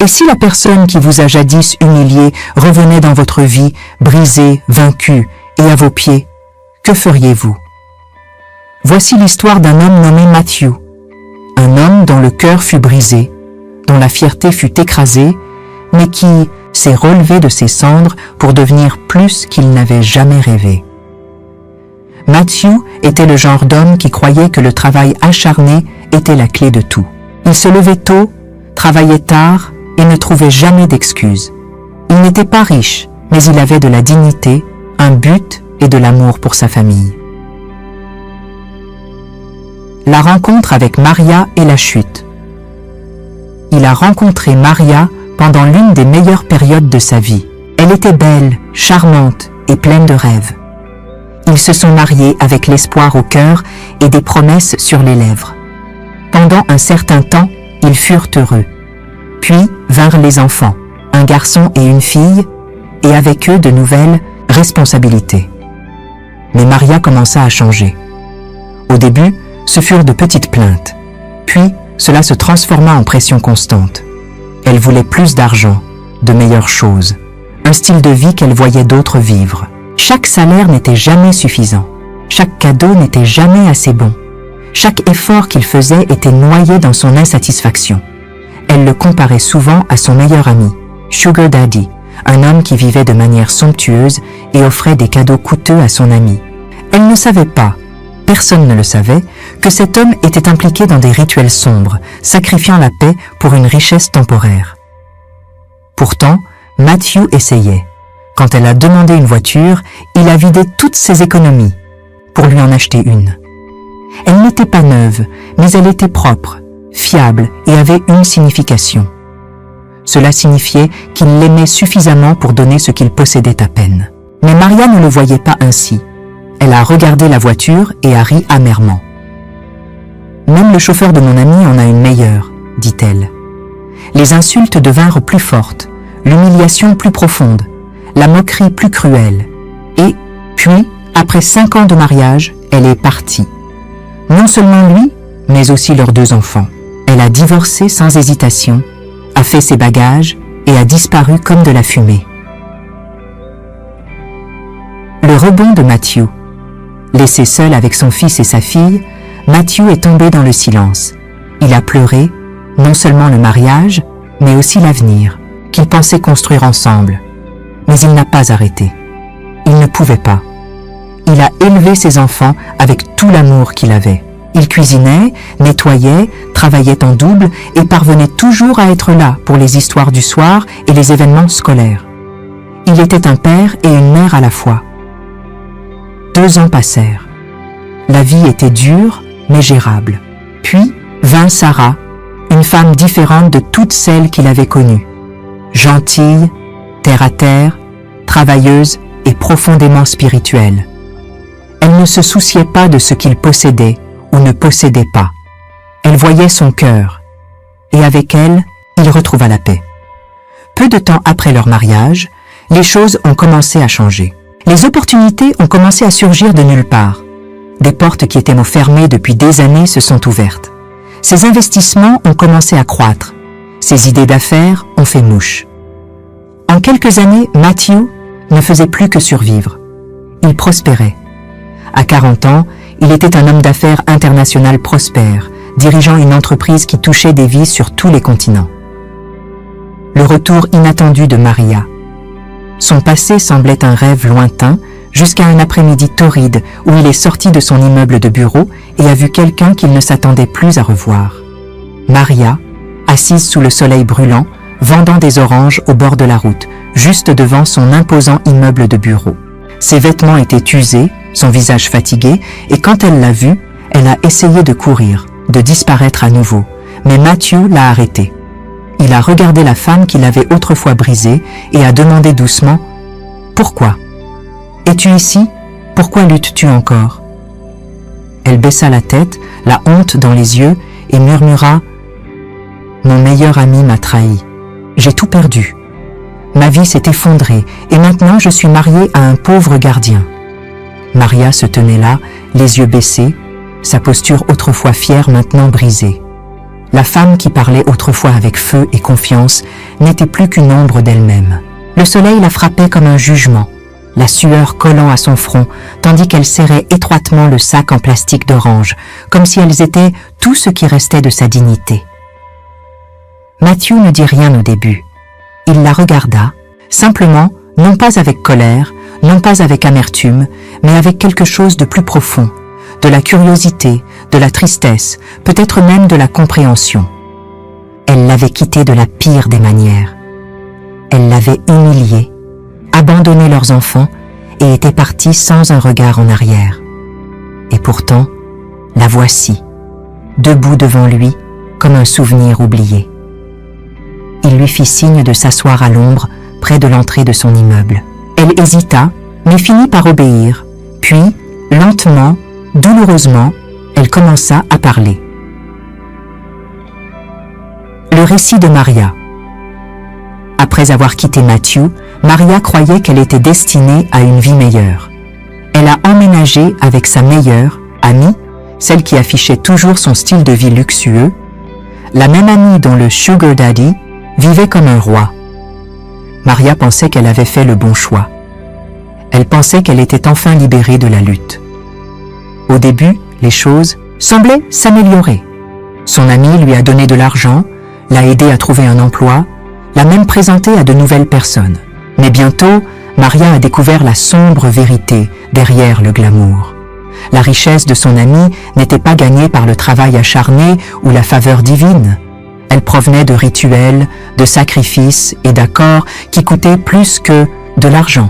Et si la personne qui vous a jadis humilié revenait dans votre vie, brisée, vaincue et à vos pieds, que feriez-vous? Voici l'histoire d'un homme nommé Matthew, un homme dont le cœur fut brisé, dont la fierté fut écrasée, mais qui s'est relevé de ses cendres pour devenir plus qu'il n'avait jamais rêvé. Matthew était le genre d'homme qui croyait que le travail acharné était la clé de tout. Il se levait tôt, travaillait tard et ne trouvait jamais d'excuses. Il n'était pas riche, mais il avait de la dignité, un but et de l'amour pour sa famille. La rencontre avec Maria et la chute. Il a rencontré Maria pendant l'une des meilleures périodes de sa vie. Elle était belle, charmante et pleine de rêves. Ils se sont mariés avec l'espoir au cœur et des promesses sur les lèvres. Pendant un certain temps, ils furent heureux. Puis vinrent les enfants, un garçon et une fille, et avec eux de nouvelles responsabilités. Mais Maria commença à changer. Au début, ce furent de petites plaintes. Puis, cela se transforma en pression constante. Elle voulait plus d'argent, de meilleures choses, un style de vie qu'elle voyait d'autres vivre. Chaque salaire n'était jamais suffisant. Chaque cadeau n'était jamais assez bon. Chaque effort qu'il faisait était noyé dans son insatisfaction. Elle le comparait souvent à son meilleur ami, Sugar Daddy, un homme qui vivait de manière somptueuse et offrait des cadeaux coûteux à son ami. Elle ne savait pas, personne ne le savait, que cet homme était impliqué dans des rituels sombres, sacrifiant la paix pour une richesse temporaire. Pourtant, Matthew essayait. Quand elle a demandé une voiture, il a vidé toutes ses économies pour lui en acheter une. Elle n'était pas neuve, mais elle était propre, fiable et avait une signification. Cela signifiait qu'il l'aimait suffisamment pour donner ce qu'il possédait à peine. Mais Maria ne le voyait pas ainsi. Elle a regardé la voiture et a ri amèrement. « Même le chauffeur de mon ami en a une meilleure, » dit-elle. Les insultes devinrent plus fortes, l'humiliation plus profonde, la moquerie plus cruelle. Et, puis, après 5 ans de mariage, elle est partie. Non seulement lui, mais aussi leurs 2 enfants. Elle a divorcé sans hésitation, a fait ses bagages et a disparu comme de la fumée. Le rebond de Matthew. Laissé seul avec son fils et sa fille, Matthew est tombé dans le silence. Il a pleuré, non seulement le mariage, mais aussi l'avenir, qu'ils pensaient construire ensemble. Mais il n'a pas arrêté. Il ne pouvait pas. Il a élevé ses enfants avec tout l'amour qu'il avait. Il cuisinait, nettoyait, travaillait en double et parvenait toujours à être là pour les histoires du soir et les événements scolaires. Il était un père et une mère à la fois. 2 ans passèrent. La vie était dure, mais gérable. Puis vint Sarah, une femme différente de toutes celles qu'il avait connues. Gentille, terre à terre, travailleuse et profondément spirituelle. Elle ne se souciait pas de ce qu'il possédait ou ne possédait pas. Elle voyait son cœur, et avec elle, il retrouva la paix. Peu de temps après leur mariage, les choses ont commencé à changer. Les opportunités ont commencé à surgir de nulle part. Des portes qui étaient fermées depuis des années se sont ouvertes. Ses investissements ont commencé à croître. Ses idées d'affaires ont fait mouche. En quelques années, Matthew ne faisait plus que survivre. Il prospérait. À 40 ans, il était un homme d'affaires international prospère, dirigeant une entreprise qui touchait des vies sur tous les continents. Le retour inattendu de Maria. Son passé semblait un rêve lointain, jusqu'à un après-midi torride où il est sorti de son immeuble de bureau et a vu quelqu'un qu'il ne s'attendait plus à revoir. Maria, assise sous le soleil brûlant, vendant des oranges au bord de la route, juste devant son imposant immeuble de bureau. Ses vêtements étaient usés, son visage fatigué, et quand elle l'a vu, elle a essayé de courir, de disparaître à nouveau, mais Matthew l'a arrêtée. Il a regardé la femme qu'il avait autrefois brisée et a demandé doucement « Pourquoi ? Es-tu ici ? Pourquoi luttes-tu encore ?» Elle baissa la tête, la honte dans les yeux, et murmura « Mon meilleur ami m'a trahi. J'ai tout perdu. Ma vie s'est effondrée et maintenant je suis mariée à un pauvre gardien. » Maria se tenait là, les yeux baissés, sa posture autrefois fière maintenant brisée. La femme qui parlait autrefois avec feu et confiance n'était plus qu'une ombre d'elle-même. Le soleil la frappait comme un jugement, la sueur collant à son front, tandis qu'elle serrait étroitement le sac en plastique d'orange, comme si elles étaient tout ce qui restait de sa dignité. Matthew ne dit rien au début. Il la regarda, simplement, non pas avec colère, non pas avec amertume, mais avec quelque chose de plus profond, de la curiosité, de la tristesse, peut-être même de la compréhension. Elle l'avait quitté de la pire des manières. Elle l'avait humilié, abandonné leurs enfants et était partie sans un regard en arrière. Et pourtant, la voici, debout devant lui, comme un souvenir oublié. Il lui fit signe de s'asseoir à l'ombre, près de l'entrée de son immeuble. Elle hésita, mais finit par obéir, puis, lentement, douloureusement, elle commença à parler. Le récit de Maria. Après avoir quitté Matthew, Maria croyait qu'elle était destinée à une vie meilleure. Elle a emménagé avec sa meilleure amie, celle qui affichait toujours son style de vie luxueux, la même amie dont le sugar daddy vivait comme un roi. Maria pensait qu'elle avait fait le bon choix. Elle pensait qu'elle était enfin libérée de la lutte. Au début, les choses semblaient s'améliorer. Son amie lui a donné de l'argent, l'a aidé à trouver un emploi, l'a même présenté à de nouvelles personnes. Mais bientôt, Maria a découvert la sombre vérité derrière le glamour. La richesse de son amie n'était pas gagnée par le travail acharné ou la faveur divine. Elle provenait de rituels, de sacrifices et d'accords qui coûtaient plus que de l'argent.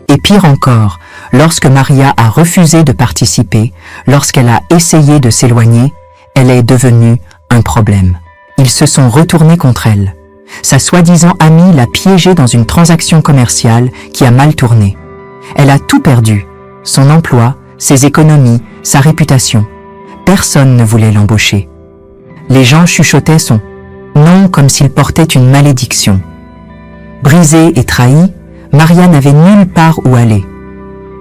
Et pire encore, lorsque Maria a refusé de participer, lorsqu'elle a essayé de s'éloigner, elle est devenue un problème. Ils se sont retournés contre elle. Sa soi-disant amie l'a piégée dans une transaction commerciale qui a mal tourné. Elle a tout perdu, son emploi, ses économies, sa réputation. Personne ne voulait l'embaucher. Les gens chuchotaient son nom comme s'il portait une malédiction. Brisée et trahie, Maria n'avait nulle part où aller.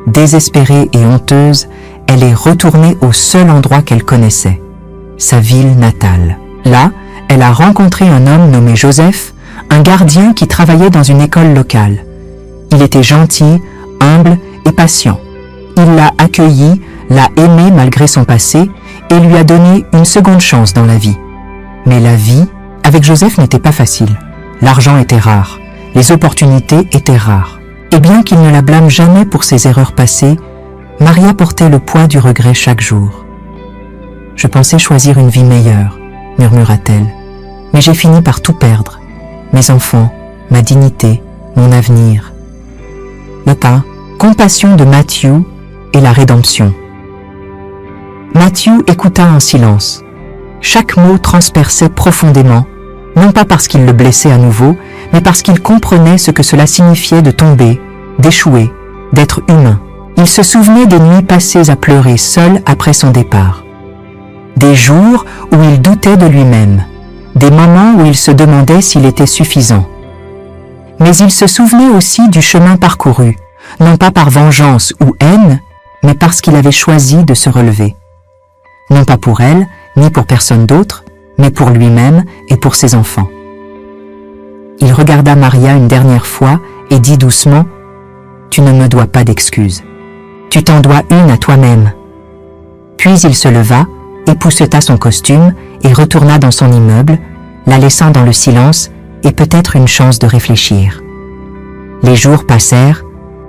Désespérée et honteuse, elle est retournée au seul endroit qu'elle connaissait, sa ville natale. Là, elle a rencontré un homme nommé Joseph, un gardien qui travaillait dans une école locale. Il était gentil, humble et patient. Il l'a accueillie, l'a aimée malgré son passé et lui a donné une seconde chance dans la vie. Mais la vie, avec Joseph, n'était pas facile. L'argent était rare, les opportunités étaient rares. Et bien qu'il ne la blâme jamais pour ses erreurs passées, Maria portait le poids du regret chaque jour. « Je pensais choisir une vie meilleure », murmura-t-elle, « mais j'ai fini par tout perdre. Mes enfants, ma dignité, mon avenir. » Matin, compassion de Matthew et la rédemption. Matthew écouta en silence. Chaque mot transperçait profondément, non pas parce qu'il le blessait à nouveau, mais parce qu'il comprenait ce que cela signifiait de tomber, d'échouer, d'être humain. Il se souvenait des nuits passées à pleurer seul après son départ. Des jours où il doutait de lui-même, des moments où il se demandait s'il était suffisant. Mais il se souvenait aussi du chemin parcouru, non pas par vengeance ou haine, mais parce qu'il avait choisi de se relever. Non pas pour elle, ni pour personne d'autre, mais pour lui-même et pour ses enfants. Il regarda Maria une dernière fois et dit doucement « Tu ne me dois pas d'excuses. Tu t'en dois une à toi-même. » Puis il se leva, épousseta son costume et retourna dans son immeuble, la laissant dans le silence et peut-être une chance de réfléchir. Les jours passèrent,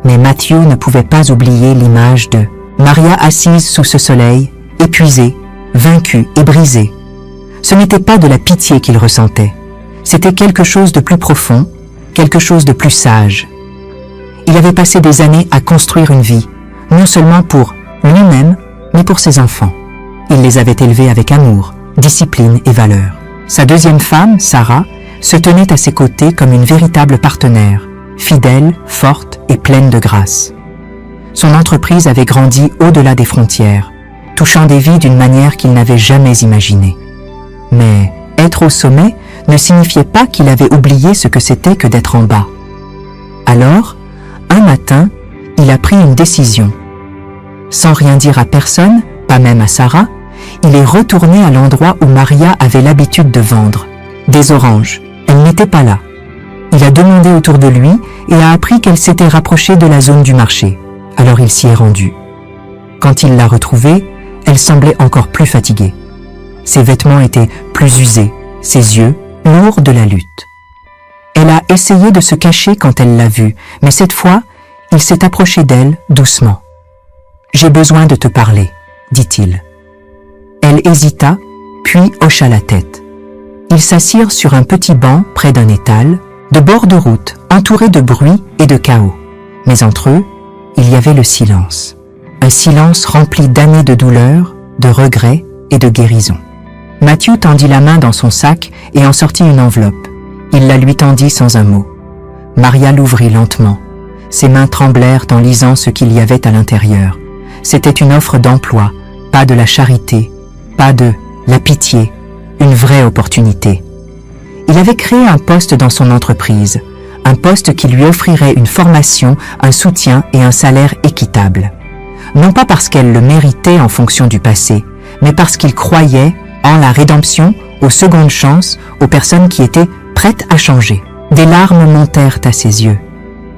mais Matthew ne pouvait pas oublier l'image de Maria assise sous ce soleil, épuisée, vaincue et brisée. Ce n'était pas de la pitié qu'il ressentait, c'était quelque chose de plus profond, quelque chose de plus sage. Il avait passé des années à construire une vie, non seulement pour lui-même, mais pour ses enfants. Il les avait élevés avec amour, discipline et valeur. Sa deuxième femme, Sarah, se tenait à ses côtés comme une véritable partenaire, fidèle, forte et pleine de grâce. Son entreprise avait grandi au-delà des frontières, touchant des vies d'une manière qu'il n'avait jamais imaginée. Mais être au sommet ne signifiait pas qu'il avait oublié ce que c'était que d'être en bas. Alors, un matin, il a pris une décision. Sans rien dire à personne, pas même à Sarah, il est retourné à l'endroit où Maria avait l'habitude de vendre. Des oranges. Elle n'était pas là. Il a demandé autour de lui et a appris qu'elle s'était rapprochée de la zone du marché. Alors il s'y est rendu. Quand il l'a retrouvée, elle semblait encore plus fatiguée. Ses vêtements étaient plus usés, ses yeux lourds de la lutte. Elle a essayé de se cacher quand elle l'a vue, mais cette fois, il s'est approché d'elle doucement. « J'ai besoin de te parler », dit-il. Elle hésita, puis hocha la tête. Ils s'assirent sur un petit banc près d'un étal, de bord de route, entouré de bruit et de chaos. Mais entre eux, il y avait le silence. Un silence rempli d'années de douleur, de regrets et de guérison. Matthew tendit la main dans son sac et en sortit une enveloppe. Il la lui tendit sans un mot. Maria l'ouvrit lentement. Ses mains tremblèrent en lisant ce qu'il y avait à l'intérieur. C'était une offre d'emploi, pas de la charité, pas de la pitié, une vraie opportunité. Il avait créé un poste dans son entreprise, un poste qui lui offrirait une formation, un soutien et un salaire équitable. Non pas parce qu'elle le méritait en fonction du passé, mais parce qu'il croyait en la rédemption, aux secondes chances, aux personnes qui étaient prêtes à changer. Des larmes montèrent à ses yeux.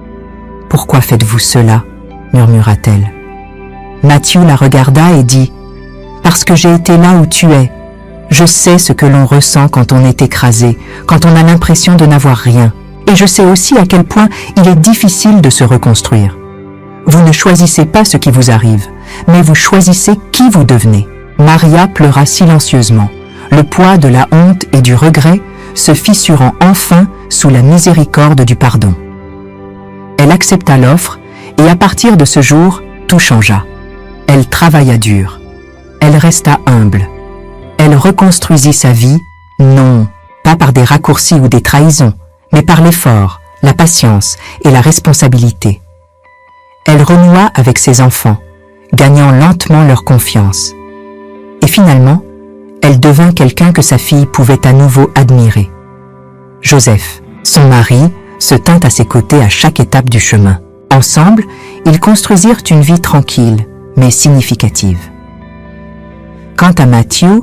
« Pourquoi faites-vous cela ?» murmura-t-elle. Matthew la regarda et dit « Parce que j'ai été là où tu es. Je sais ce que l'on ressent quand on est écrasé, quand on a l'impression de n'avoir rien. Et je sais aussi à quel point il est difficile de se reconstruire. Vous ne choisissez pas ce qui vous arrive, mais vous choisissez qui vous devenez. » Maria pleura silencieusement, le poids de la honte et du regret se fissurant enfin sous la miséricorde du pardon. Elle accepta l'offre et à partir de ce jour, tout changea. Elle travailla dur. Elle resta humble. Elle reconstruisit sa vie, non, pas par des raccourcis ou des trahisons, mais par l'effort, la patience et la responsabilité. Elle renoua avec ses enfants, gagnant lentement leur confiance. Et finalement, elle devint quelqu'un que sa fille pouvait à nouveau admirer. Joseph, son mari, se tint à ses côtés à chaque étape du chemin. Ensemble, ils construisirent une vie tranquille, mais significative. Quant à Matthew,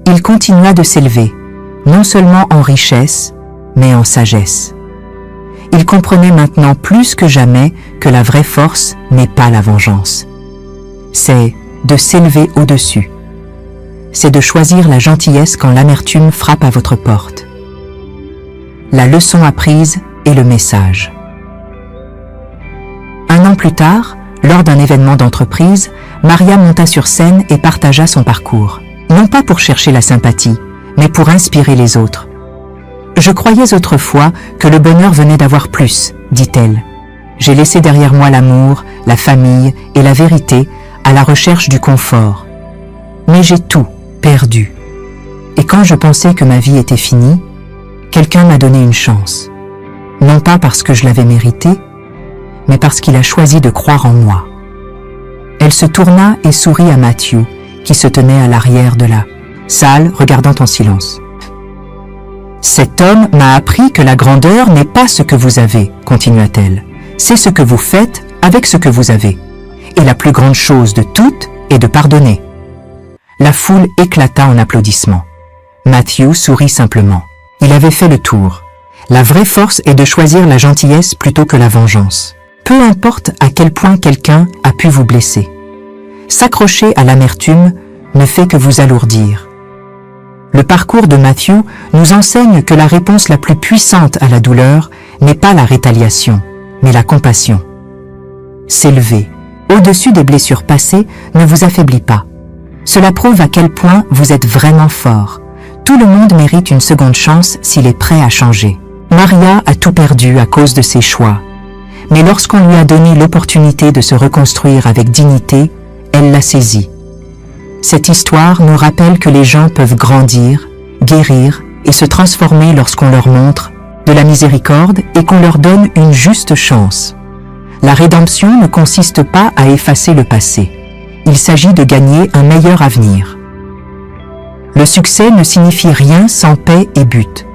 il continua de s'élever, non seulement en richesse, mais en sagesse. Il comprenait maintenant plus que jamais que la vraie force n'est pas la vengeance. C'est de s'élever au-dessus. C'est de choisir la gentillesse quand l'amertume frappe à votre porte. La leçon apprise et le message. Un an plus tard, lors d'un événement d'entreprise, Maria monta sur scène et partagea son parcours. Non pas pour chercher la sympathie, mais pour inspirer les autres. « Je croyais autrefois que le bonheur venait d'avoir plus, dit-elle. J'ai laissé derrière moi l'amour, la famille et la vérité à la recherche du confort. Mais j'ai tout perdu. Et quand je pensais que ma vie était finie, quelqu'un m'a donné une chance. Non pas parce que je l'avais mérité, mais parce qu'il a choisi de croire en moi. » Elle se tourna et sourit à Matthew, qui se tenait à l'arrière de la salle, regardant en silence. « Cet homme m'a appris que la grandeur n'est pas ce que vous avez, continua-t-elle. C'est ce que vous faites avec ce que vous avez. Et la plus grande chose de toutes est de pardonner. » La foule éclata en applaudissements. Matthew sourit simplement. Il avait fait le tour. La vraie force est de choisir la gentillesse plutôt que la vengeance. Peu importe à quel point quelqu'un a pu vous blesser. S'accrocher à l'amertume ne fait que vous alourdir. Le parcours de Matthew nous enseigne que la réponse la plus puissante à la douleur n'est pas la rétaliation, mais la compassion. S'élever au-dessus des blessures passées ne vous affaiblit pas. Cela prouve à quel point vous êtes vraiment fort. Tout le monde mérite une seconde chance s'il est prêt à changer. Maria a tout perdu à cause de ses choix. Mais lorsqu'on lui a donné l'opportunité de se reconstruire avec dignité, elle l'a saisie. Cette histoire nous rappelle que les gens peuvent grandir, guérir et se transformer lorsqu'on leur montre de la miséricorde et qu'on leur donne une juste chance. La rédemption ne consiste pas à effacer le passé. Il s'agit de gagner un meilleur avenir. Le succès ne signifie rien sans paix et but.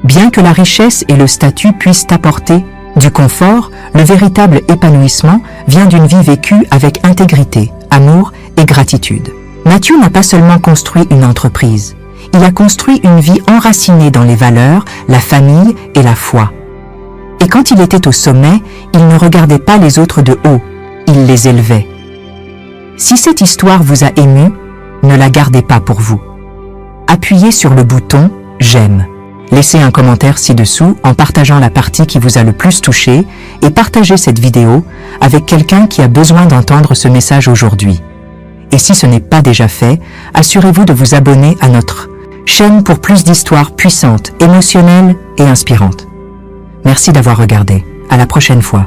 Bien que la richesse et le statut puissent apporter du confort, le véritable épanouissement vient d'une vie vécue avec intégrité, amour et gratitude. Matthew n'a pas seulement construit une entreprise, il a construit une vie enracinée dans les valeurs, la famille et la foi. Et quand il était au sommet, il ne regardait pas les autres de haut, il les élevait. Si cette histoire vous a ému, ne la gardez pas pour vous. Appuyez sur le bouton « J'aime ». Laissez un commentaire ci-dessous en partageant la partie qui vous a le plus touché et partagez cette vidéo avec quelqu'un qui a besoin d'entendre ce message aujourd'hui. Et si ce n'est pas déjà fait, assurez-vous de vous abonner à notre chaîne pour plus d'histoires puissantes, émotionnelles et inspirantes. Merci d'avoir regardé. À la prochaine fois.